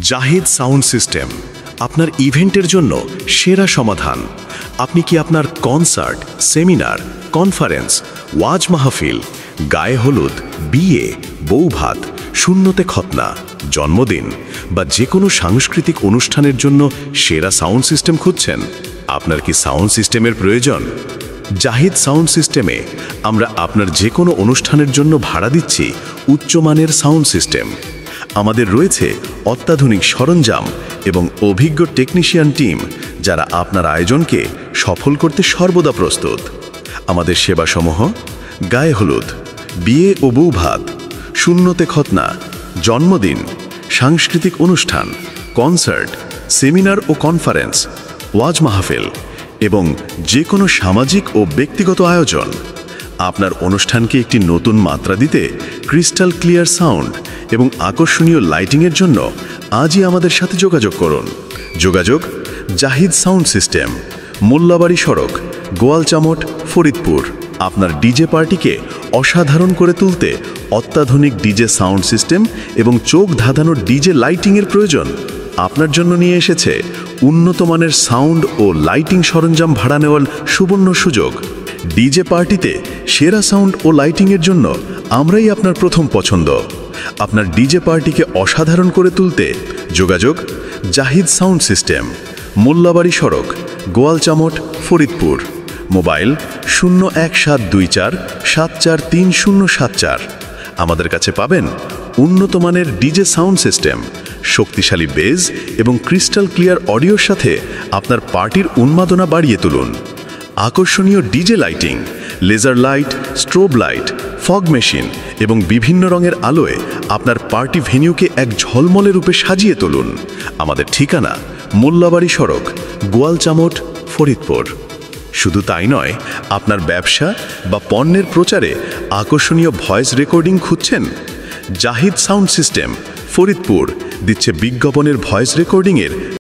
Zahid sound system আপনার ইভেন্টের জন্য সেরা সমাধান। আপনি কি আপনার কনসার্ট, সেমিনার, কনফারেন্স, ওয়াজ মাহফিল, গায়ে হলুদ, বিয়ে, বৌভাত, শূন্যতে খতনা, জন্মদিন বা যে কোনো সাংস্কৃতিক অনুষ্ঠানের জন্য সেরা সাউন্ড সিস্টেম খুঁজছেন? আপনার কি সাউন্ড সিস্টেমের প্রয়োজন? জাহিদ সাউন্ড সিস্টেমে আমরা আপনার যে কোনো অনুষ্ঠানের জন্য ভাড়া দিচ্ছি উচ্চমানের সাউন্ড সিস্টেম। আমাদের রয়েছে অত্যাধুনিক সরঞ্জাম এবং অভিজ্ঞ টেকনিশিয়ান টিম, যারা আপনার আয়োজনকে সফল করতে সর্বদা প্রস্তুত। আমাদের সেবাসমূহ: গায়ে হলুদ, বিয়ে ও বৌভাত, শূন্যতে খতনা, জন্মদিন, সাংস্কৃতিক অনুষ্ঠান, কনসার্ট, সেমিনার ও কনফারেন্স, ওয়াজ মাহফিল এবং যে কোনো সামাজিক ও ব্যক্তিগত আয়োজন। আপনার অনুষ্ঠানকে একটি নতুন মাত্রা দিতে ক্রিস্টাল ক্লিয়ার সাউন্ড এবং আকর্ষণীয় লাইটিংয়ের জন্য আজই আমাদের সাথে যোগাযোগ করুন। যোগাযোগ: জাহিদ সাউন্ড সিস্টেম, মোল্লাবাড়ি সড়ক, গোয়ালচামট, ফরিদপুর। আপনার ডিজে পার্টিকে অসাধারণ করে তুলতে অত্যাধুনিক ডিজে সাউন্ড সিস্টেম এবং চোখ ধাঁধানো ডিজে লাইটিংয়ের প্রয়োজন? আপনার জন্য নিয়ে এসেছে উন্নত মানের সাউন্ড ও লাইটিং সরঞ্জাম ভাড়া নেওয়ার সুবর্ণ সুযোগ। ডিজে পার্টিতে সেরা সাউন্ড ও লাইটিংয়ের জন্য আমরাই আপনার প্রথম পছন্দ। আপনার ডিজে পার্টিকে অসাধারণ করে তুলতে যোগাযোগ: জাহিদ সাউন্ড সিস্টেম, মোল্লাবাড়ি সড়ক, গোয়ালচামট, ফরিদপুর। মোবাইল 01724 743074। আমাদের কাছে পাবেন উন্নত মানের ডিজে সাউন্ড সিস্টেম, শক্তিশালী বেজ এবং ক্রিস্টাল ক্লিয়ার অডিওর সাথে আপনার পার্টির উন্মাদনা বাড়িয়ে তুলুন। আকর্ষণীয় DJ lighting, laser light, strobe light, fog machine এবং বিভিন্ন রঙের আলোয় আপনার পার্টি ভেন্যুকে এক ঝলমলে রূপে সাজিয়ে তুলুন। আমাদের ঠিকানা: মোল্লাবাড়ি সড়ক, গোয়ালচামট, ফরিদপুর। শুধু তাই নয়, আপনার ব্যবসা বা পণ্যের প্রচারে আকর্ষণীয় ভয়েস রেকর্ডিং খুঁজছেন? জাহিদ সাউন্ড সিস্টেম, ফরিদপুর দিচ্ছে বিজ্ঞাপনের ভয়েস রেকর্ডিংয়ের